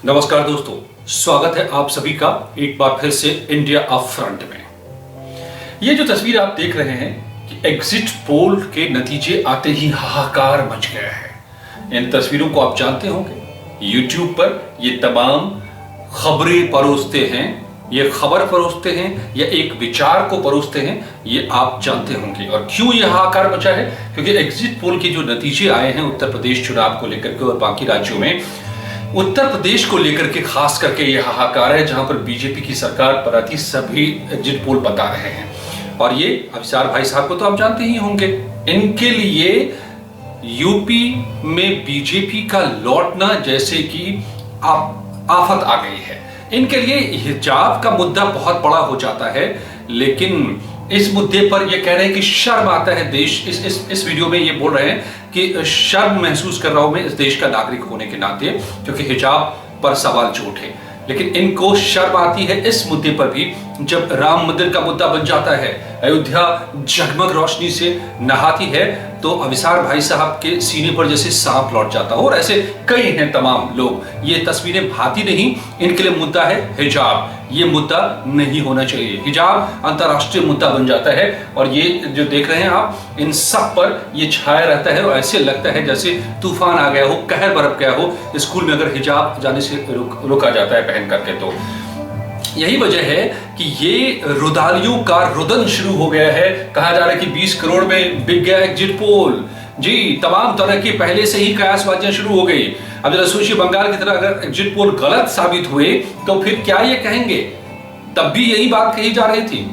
नमस्कार दोस्तों, स्वागत है आप सभी का एक बार फिर से इंडिया अप फ्रंट में। ये जो तस्वीर आप देख रहे हैं कि एग्जिट पोल के नतीजे आते ही हाहाकार मच गया है। इन तस्वीरों को आप जानते होंगे। यूट्यूब पर ये तमाम खबरें परोसते हैं, ये खबर परोसते हैं या एक विचार को परोसते हैं, ये आप जानते होंगे। और क्यों ये हाहाकार मचा है? क्योंकि एग्जिट पोल के जो नतीजे आए हैं उत्तर प्रदेश चुनाव को लेकर के और बाकी राज्यों में, उत्तर प्रदेश को लेकर के खास करके ये हाहाकार है, जहां पर बीजेपी की सरकार पर आती सभी एग्जिट पोल बता रहे हैं। और ये अविसार भाई साहब को तो आप जानते ही होंगे। इनके लिए यूपी में बीजेपी का लौटना जैसे कि आफत आ गई है। इनके लिए हिजाब का मुद्दा बहुत बड़ा हो जाता है, लेकिन इस मुद्दे पर ये कह रहे हैं कि शर्म आता है देश। इस वीडियो में ये बोल रहे हैं कि शर्म महसूस कर रहा हूं मैं इस देश का नागरिक होने के नाते, क्योंकि हिजाब पर सवाल जो उठे। लेकिन इनको शर्म आती है इस मुद्दे पर भी जब राम मंदिर का मुद्दा बन जाता है, अयोध्या जगमग रोशनी से नहाती है, तो अविसार भाई साहब के सीने पर जैसे सांप लौट जाता हो। और ऐसे कई हैं तमाम लोग। ये तस्वीरें भाती नहीं, इनके लिए मुद्दा है हिजाब। ये मुद्दा नहीं होना चाहिए। हिजाब अंतरराष्ट्रीय मुद्दा बन जाता है और ये जो देख रहे हैं आप, इन सब पर ये छाया रहता है और ऐसे लगता है जैसे तूफान आ गया हो, कहर बरप गया हो। स्कूल में अगर हिजाब जाने से रोका जाता है पहन करके, तो यही वजह है कि ये रुदालियों का रुदन शुरू हो गया है। कहा जा रहा है कि 20 करोड़ में बिक गया एग्जिट पोल। जी, तमाम तरह की पहले से ही कयासबाजियां शुरू हो गई। अब जरा सोचिए, बंगाल की तरह अगर एग्जिट पोल गलत साबित हुए तो फिर क्या ये कहेंगे? तब भी यही बात कही जा रही थी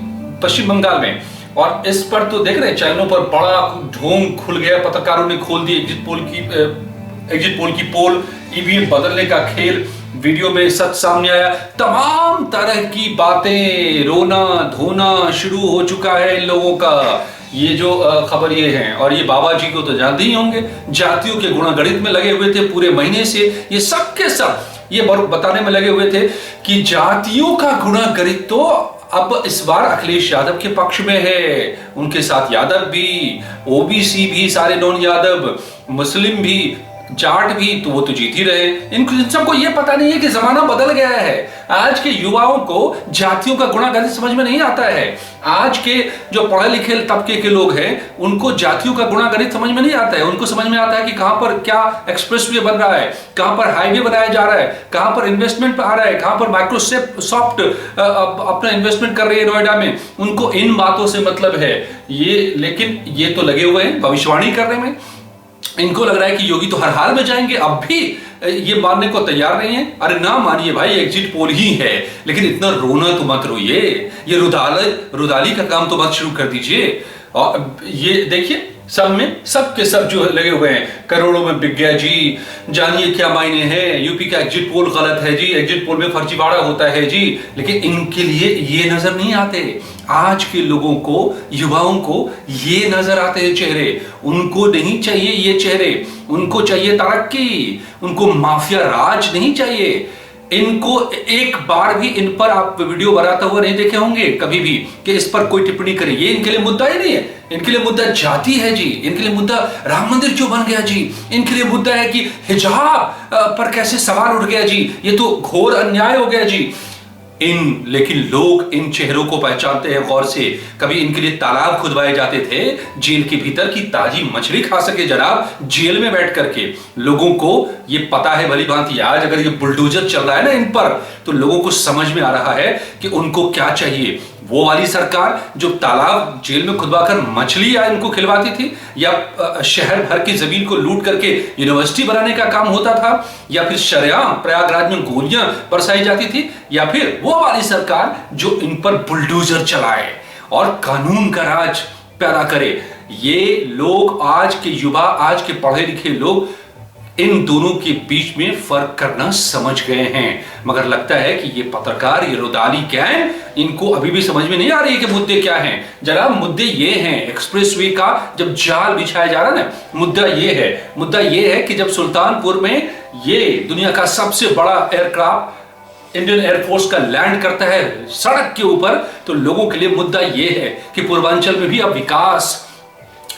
पश्चिम बंगाल में। और इस पर तो देख रहे हैं चैनलों पर बड़ा ढोंग खुल गया। पत्रकारों ने खोल दी एग्जिट पोल की पोल, ईवीएम बदलने का खेल। वीडियो में सच सामने आया। तमाम तरह की बातें, रोना धोना शुरू हो चुका है इन लोगों का। ये जो खबर ये है, और ये बाबा जी को तो जानते ही होंगे, जातियों के गुणागणित में लगे हुए थे पूरे महीने से। ये सब के सब ये बताने में लगे हुए थे कि जातियों का गुणागणित तो अब इस बार अखिलेश यादव के पक्ष में है। उनके साथ यादव भी, ओबीसी भी, सारे नॉन यादव, मुस्लिम भी, जाट भी, तो वो तो जीत ही रहे। इन सबको ये पता नहीं है कि जमाना बदल गया है। आज के युवाओं को जातियों का गुणागणित समझ में नहीं आता है। आज के जो पढ़े लिखे तबके के लोग हैं, उनको जातियों का गुणागणित समझ में नहीं आता है। उनको समझ में आता है कि कहां पर क्या एक्सप्रेसवे बन रहा है, कहां पर हाईवे बनाया जा रहा है, कहां पर इन्वेस्टमेंट आ रहा है, कहां पर माइक्रोसॉफ्ट अपना इन्वेस्टमेंट कर रही है नोएडा में। उनको इन बातों से मतलब है ये। लेकिन ये तो लगे हुए हैं भविष्यवाणी करने में। इनको लग रहा है कि योगी तो हर हाल में जाएंगे। अब भी ये मानने को तैयार नहीं है। अरे ना मानिए भाई, एग्जिट पोल ही है, लेकिन इतना रोना तो मत रोइए। ये रुदाली का काम तो मत शुरू कर दीजिए। और ये देखिए, सब में सब के सब जो लगे हुए हैं, करोड़ों में बिक गया जी, जानिए क्या मायने हैं, यूपी का एग्जिट पोल गलत है जी, एग्जिट पोल में फर्जीवाड़ा होता है जी। लेकिन इनके लिए ये नजर नहीं आते। आज के लोगों को, युवाओं को ये नजर आते हैं चेहरे। उनको नहीं चाहिए ये चेहरे, उनको चाहिए तरक्की, उनको माफिया राज नहीं चाहिए। इनको एक बार भी इन पर आप वीडियो बनाता हुआ नहीं देखे होंगे कभी भी कि इस पर कोई टिप्पणी करे। ये इनके लिए मुद्दा ही नहीं है। इनके लिए मुद्दा जाति है जी। इनके लिए मुद्दा राम मंदिर क्यों बन गया जी। इनके लिए मुद्दा है कि हिजाब पर कैसे सवाल उठ गया जी। ये तो घोर अन्याय हो गया जी। लेकिन लोग इन चेहरों को पहचानते हैं गौर से। कभी इनके लिए तालाब खुदवाए जाते थे जेल के भीतर की ताजी मछली खा सके जनाब, जेल में बैठ करके। लोगों को ये पता है भली भांति। आज अगर ये बुलडोजर चल रहा है ना इन पर, तो लोगों को समझ में आ रहा है कि उनको क्या चाहिए। वो वाली सरकार जो तालाब जेल में खुदवाकर मछली या इनको खिलवाती थी, या शहर भर की जमीन को लूट करके यूनिवर्सिटी बनाने का काम होता था, या फिर शरेआम प्रयागराज में गोलियां बरसाई जाती थी, या फिर वो वाली सरकार जो इन पर बुलडोजर चलाए और कानून का राज पैदा करे। ये लोग, आज के युवा, आज के पढ़े लिखे लोग इन दोनों के बीच में फर्क करना समझ गए हैं। मगर लगता है कि ये पत्रकार, ये रुदाली गैंग, इनको अभी भी समझ में नहीं आ रही है कि मुद्दे क्या हैं। जरा मुद्दे ये हैं, एक्सप्रेसवे का जब जाल बिछाया जा रहा है ना, मुद्दा ये है कि जब सुल्तानपुर में ये दुनिया का सबसे बड़ा एयरक्राफ्ट इंडियन एयरफोर्स का लैंड करता है सड़क के ऊपर, तो लोगों के लिए मुद्दा यह है कि पूर्वांचल में भी अब विकास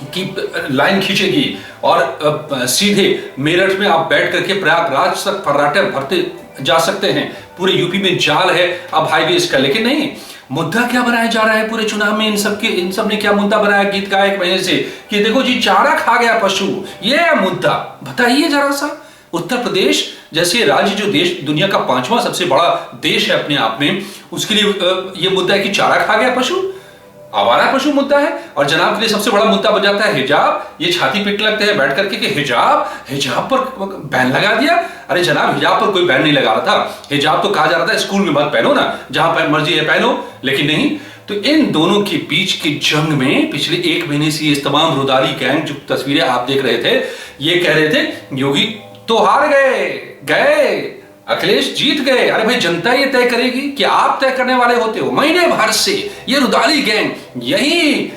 की लाइन खींचेगी और सीधे मेरठ में आप बैठ करके प्रयागराज तक फर्राटे भरते जा सकते हैं। पूरे यूपी में जाल है अब हाईवे इसका। लेकिन नहीं, मुद्दा क्या बनाया जा रहा है पूरे चुनाव में? इन सब ने क्या मुद्दा बनाया गीत गाया एक महीने से कि देखो जी चारा खा गया पशु, ये है मुद्दा। बताइए जरा सा, उत्तर प्रदेश जैसे राज्य जो देश दुनिया का 5वां सबसे बड़ा देश है अपने आप में, उसके लिए ये मुद्दा है कि चारा खा गया पशु, आवारा पशु मुद्दा है। और जनाब के लिए सबसे बड़ा मुद्दा बन जाता है हिजाब। ये छाती पीटने लगते हैं बैठ करके कि हिजाब पर बैन लगा दिया। अरे जनाब, हिजाब पर कोई बैन नहीं लगा रहा था। हिजाब तो कहा जा रहा था स्कूल में मत पहनो ना, जहां मर्जी है पहनो, लेकिन नहीं। तो इन दोनों के बीच की जंग में पिछले 1 महीने से इस तमाम रुदाली गैंग जो तस्वीरें आप देख रहे थे, ये कह रहे थे योगी तो हार गए, अखिलेश जीत गए। अरे भाई, जनता ये तय करेगी कि आप तय करने वाले होते हो। महीने भर से ये रुदाली गैंग यही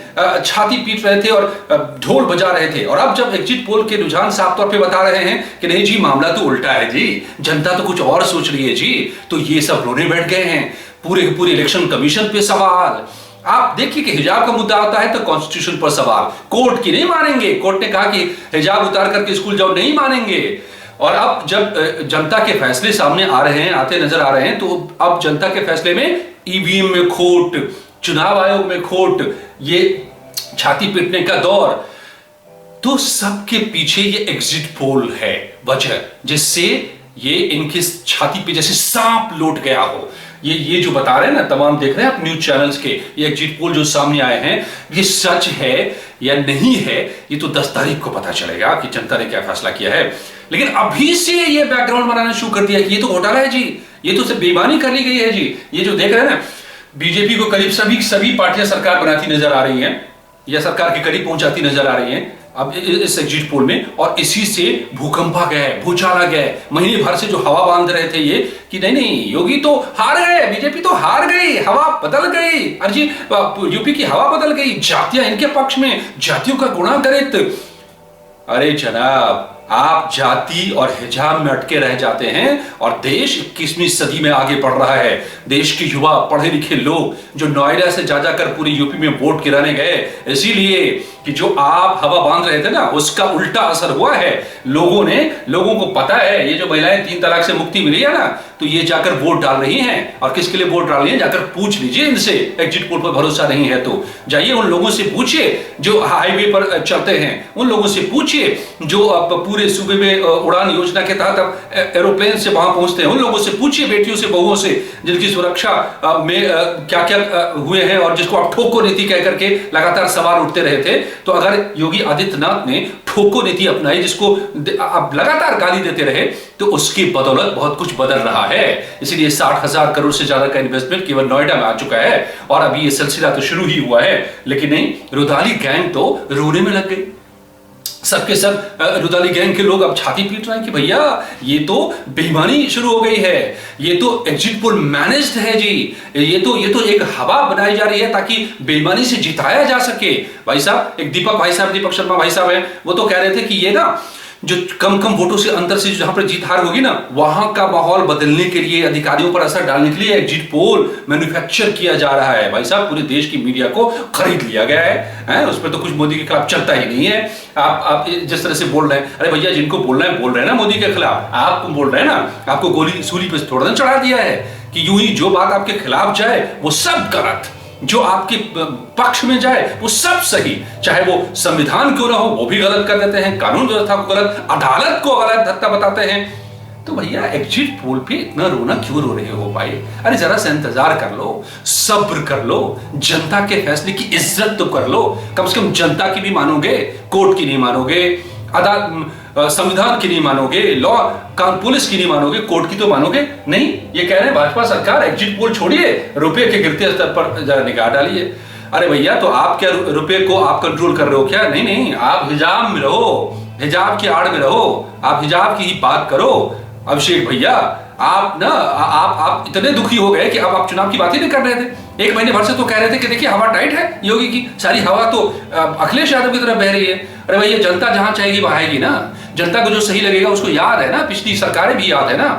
छाती पीट रहे थे और ढोल बजा रहे थे। और अब जब एग्जिट पोल के रुझान साफ तौर पे बता रहे हैं कि नहीं जी, मामला तो उल्टा है जी, जनता तो कुछ और सोच रही है जी, तो ये सब रोने बैठ गए हैं। पूरे इलेक्शन कमीशन पे सवाल। आप देखिए कि हिजाब का मुद्दा आता है तो कॉन्स्टिट्यूशन पर सवाल। कोर्ट की नहीं मानेंगे, कोर्ट ने कहा कि हिजाब उतार करके स्कूल जाओ, नहीं मानेंगे। और अब जब जनता के फैसले सामने आ रहे हैं, आते नजर आ रहे हैं, तो अब जनता के फैसले में ईवीएम में खोट, चुनाव आयोग में खोट, ये छाती पीटने का दौर, तो सबके पीछे ये एग्जिट पोल है वजह, जिससे ये इनकी छाती पे जैसे सांप लौट गया हो। ये जो बता रहे हैं ना, तमाम देख रहे हैं आप न्यूज चैनल्स के, ये एग्जिट पोल जो सामने आए हैं, ये सच है या नहीं है, ये तो 10 तारीख को पता चलेगा कि जनता ने क्या फैसला किया है। लेकिन अभी से ये बैकग्राउंड बनाना शुरू कर दिया कि ये तो घोटाला है जी, ये तो सिर्फ बेईमानी कर ली गई है जी। ये जो देख रहे हैं ना, बीजेपी को करीब सभी पार्टियां सरकार बनाती नजर आ रही हैं या सरकार के करीब पहुंचाती नजर आ रही हैं अब इस एग्जिट पोल में। और इसी से भूकंप आ गए, भूचाल आ गए। महीने भर से जो हवा बांध रहे थे ये कि नहीं योगी तो हार गए, बीजेपी तो हार गई, हवा बदल गई, अरे जी यूपी की हवा बदल गई, जातियां इनके पक्ष में, जातियों का गुणागरित। अरे जनाब, आप जाति और हिजाब में अटके रह जाते हैं और देश 21वीं सदी में आगे बढ़ रहा है। देश के युवा पढ़े लिखे लोग जो नोएडा से जा जाकर पूरी यूपी में वोट गिराने गए, इसीलिए कि जो आप हवा बांध रहे थे ना, उसका उल्टा असर हुआ है। लोगों को पता है, ये जो महिलाएं 3 तलाक से मुक्ति मिली है ना, तो ये जाकर वोट डाल रही हैं। और किसके लिए वोट डाल रही हैं, जाकर पूछ लीजिए इनसे। एग्जिट पोल पर भरोसा नहीं है तो जाइए उन लोगों से पूछिए जो हाईवे पर चलते हैं, उन लोगों से पूछिए जो अब पूरे सूबे में उड़ान योजना के तहत अब एरोप्लेन से वहां पहुंचते हैं, उन लोगों से पूछिए, बेटियों से, बहुओं से, जिनकी सुरक्षा में क्या क्या हुए हैं और जिसको आप ठोको नीति कह करके लगातार सवाल उठते रहे थे। तो अगर योगी आदित्यनाथ ने ठोको नीति अपनाई, जिसको आप लगातार गाली देते रहे, तो उसकी बदौलत बहुत कुछ बदल रहा है। इसलिए 60,000 करोड़ से ज्यादा का इन्वेस्टमेंट केवल नोएडा में आ चुका है और अभी ये सिलसिला तो शुरू ही हुआ है। लेकिन नहीं, रुदाली गैंग तो रोने में लग गई। सबके सब रुदाली गैंग के लोग अब छाती पीट रहे हैं कि भैया ये तो बेईमानी शुरू हो गई है, ये तो एग्जिट पोल मैनेज्ड है जी, ये तो एक हवा बनाई जा रही है ताकि बेईमानी से जिताया जा सके। भाई साहब, एक दीपक शर्मा भाई साहब हैं, वो तो कह रहे थे कि ये ना जो कम वोटों से अंतर से जहां पर जीत हार होगी ना, वहां का माहौल बदलने के लिए, अधिकारियों पर असर डालने के लिए एग्जिट पोल मैन्युफैक्चर किया जा रहा है। भाई साहब, पूरे देश की मीडिया को खरीद लिया गया है, उस पर तो कुछ मोदी के खिलाफ चलता ही नहीं है। आप जिस तरह से बोल रहे हैं, अरे भैया जिनको बोलना है बोल रहे हैं ना मोदी के खिलाफ, आप बोल रहे हैं ना, आपको गोली सूली पे थोड़ा ना चढ़ा दिया है कि यूं ही जो बात आपके खिलाफ जाए वो सब गलत, जो आपके पक्ष में जाए वो सब सही, चाहे वो संविधान क्यों ना हो वो भी गलत कर देते हैं, कानून व्यवस्था को गलत, अदालत को गलत धत्ता बताते हैं। तो भैया एग्जिट पोल पे इतना रोना क्यों रो रहे हो भाई? अरे जरा सा इंतजार कर लो, सब्र कर लो, जनता के फैसले की इज्जत तो कर लो। कम से कम जनता की भी मानोगे, कोर्ट की नहीं मानोगे, संविधान की नहीं मानोगे, लॉ पुलिस की नहीं मानोगे, कोर्ट की तो मानोगे नहीं। ये कह रहे हैं भाजपा सरकार एग्जिट पोल छोड़िए, रुपए के गिरते स्तर पर जरा निगाह डालिए। अरे भैया, तो आप क्या रुपए को आप कंट्रोल कर रहे हो क्या? नहीं, आप हिजाब में रहो, हिजाब की आड़ में रहो, आप हिजाब की ही बात करो। अभिषेक भैया, आप इतने दुखी हो गए कि अब आप चुनाव की बात ही नहीं कर रहे थे। 1 महीने भर से तो कह रहे थे कि देखिए हवा टाइट है योगी की, सारी हवा तो अखिलेश यादव की तरफ बह रही है। अरे भैया, जनता जहां चाहेगी वहां आएगी ना, जनता को जो सही लगेगा उसको याद है ना, पिछली सरकारें भी याद है ना।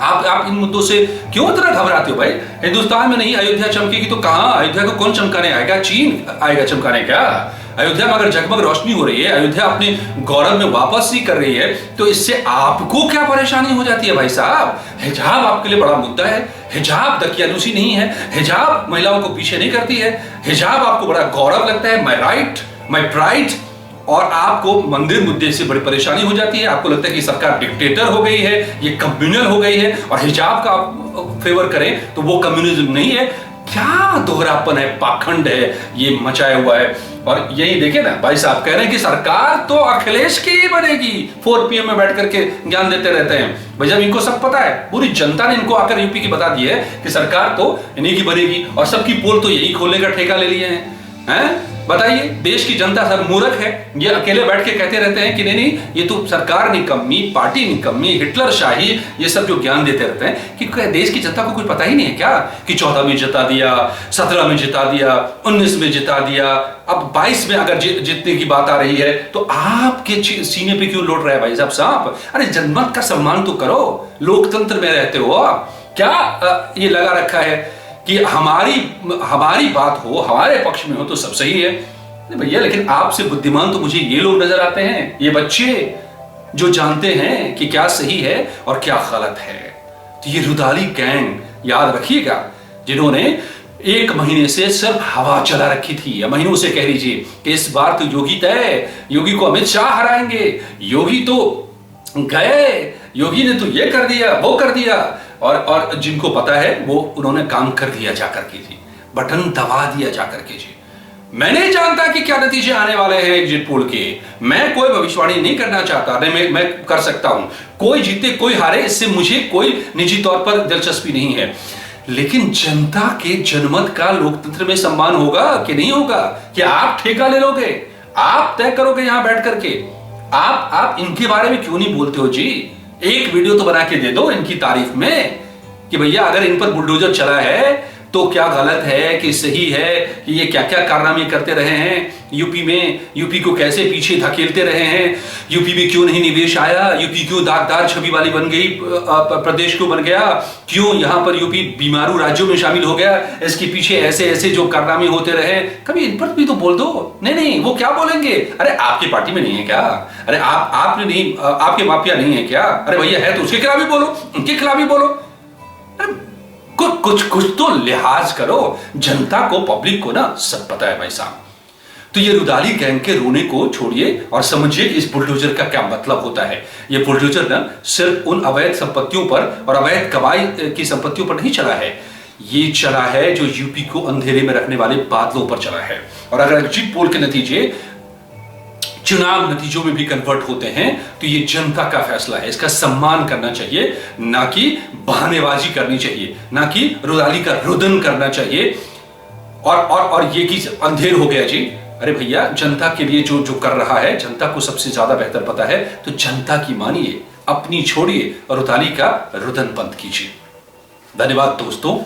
आप इन मुद्दों से क्यों इतना घबराते हो भाई? हिंदुस्तान में नहीं अयोध्या चमकेगी तो कहां? अयोध्या को कौन चमकाने आएगा? चीन आएगा चमकाने क्या? अयोध्या में अगर जगमग रोशनी हो रही है, अयोध्या अपने गौरव में वापस ही कर रही है, तो इससे आपको क्या परेशानी हो जाती है भाई साहब? हिजाब आपके लिए बड़ा मुद्दा है, हिजाब दकियानूसी नहीं है, हिजाब महिलाओं को पीछे नहीं करती है, हिजाब आपको बड़ा गौरव लगता है, माय राइट, माय प्राइड, और आपको मंदिर मुद्दे से बड़ी परेशानी हो जाती है। आपको लगता है कि सरकार डिक्टेटर हो गई है, ये कम्युनल हो गई है, और हिजाब का आप फेवर करें तो वो कम्युनिज्म नहीं है। क्या दोहरापन है, पाखंड है ये मचाया हुआ है। और यही देखिए ना, भाई साहब कह रहे हैं कि सरकार तो अखिलेश की ही बनेगी, 4 PM में बैठ करके ज्ञान देते रहते हैं। भाई जब इनको सब पता है, पूरी जनता ने इनको आकर यूपी की बता दी है कि सरकार तो इन्हीं की बनेगी, और सबकी पोल तो यही खोलने का ठेका ले लिए हैं। बताइए, देश की जनता सब मूर्ख है, ये अकेले बैठ के कहते रहते हैं कि नहीं ये तो सरकार निकम्मी, पार्टी निकम्मी, हिटलर शाही, ये सब जो ज्ञान देते रहते हैं कि देश की जनता को कुछ पता ही नहीं है क्या कि 14 में जिता दिया, 17 में जिता दिया, 19 में जिता दिया, अब 22 में अगर जीतने की बात आ रही है तो आपके सीने पे क्यों लौट रहा है भाई साहब? अरे जनमत का सम्मान तो करो, लोकतंत्र में रहते हो आप। क्या ये लगा रखा है कि हमारी बात हो, हमारे पक्ष में हो तो सब सही है? भैया, लेकिन आपसे बुद्धिमान तो मुझे ये लोग नजर आते हैं, ये बच्चे जो जानते हैं कि क्या सही है और क्या गलत है। तो ये रुदाली गैंग याद रखिएगा, जिन्होंने 1 महीने से सिर्फ हवा चला रखी थी, या महीनों से कह लीजिए कि इस बार तो योगी तय, योगी को अमित शाह हराएंगे, योगी तो गए, योगी ने तो ये कर दिया, वो कर दिया, और जिनको पता है वो उन्होंने काम कर दिया जाकर के जी, बटन दबा दिया जाकर के जी। मैं नहीं जानता कि क्या नतीजे आने वाले हैं एग्जिट पोल के, मैं कोई भविष्यवाणी नहीं करना चाहता, नहीं मैं कर सकता हूं, कोई जीते कोई हारे, इससे मुझे कोई निजी तौर पर दिलचस्पी नहीं है। लेकिन जनता के जनमत का लोकतंत्र में सम्मान होगा कि नहीं होगा? कि आप ठेका ले लोगे, आप तय करोगे यहां बैठ करके? आप इनके बारे में क्यों नहीं बोलते हो जी? एक वीडियो तो बना के दे दो इनकी तारीफ में कि भैया अगर इन पर बुलडोजर चला है तो क्या गलत है कि सही है, कि ये क्या क्या कारनामे करते रहे हैं यूपी में, यूपी को कैसे पीछे धकेलते रहे हैं, यूपी में क्यों नहीं निवेश आया, यूपी क्यों दागदार छवि वाली बन गई, प्रदेश क्यों बन गया, क्यों यहां पर यूपी बीमारू राज्यों में शामिल हो गया, इसके पीछे ऐसे ऐसे जो कारनामे होते रहे, कभी इन पर भी तो बोल दो। नहीं, वो क्या बोलेंगे? अरे आपकी पार्टी में नहीं है क्या? अरे आपने नहीं, आपके माफिया नहीं है क्या? अरे भैया है तो उसके खिलाफ भी बोलो, उनके खिलाफ भी बोलो, कुछ तो लिहाज करो। जनता को, पब्लिक को ना सब पता है भाई साहब। तो ये रुदाली गैंग के रोने को छोड़िए और समझिए कि इस बुलडोजर का क्या मतलब होता है। ये बुलडोजर ना सिर्फ उन अवैध संपत्तियों पर और अवैध कबाई की संपत्तियों पर नहीं चला है, ये चला है जो यूपी को अंधेरे में रखने वाले बादलों पर चला है। और अगर एग्जिट पोल के नतीजे चुनाव नतीजों में भी कन्वर्ट होते हैं तो ये जनता का फैसला है, इसका सम्मान करना चाहिए, ना कि बहानेबाजी करनी चाहिए, ना कि रुदाली का रुदन करना चाहिए। और ये कि अंधेर हो गया जी, अरे भैया जनता के लिए जो कर रहा है, जनता को सबसे ज्यादा बेहतर पता है, तो जनता की मानिए, अपनी छोड़िए और रुदाली का रुदन बंद कीजिए। धन्यवाद दोस्तों।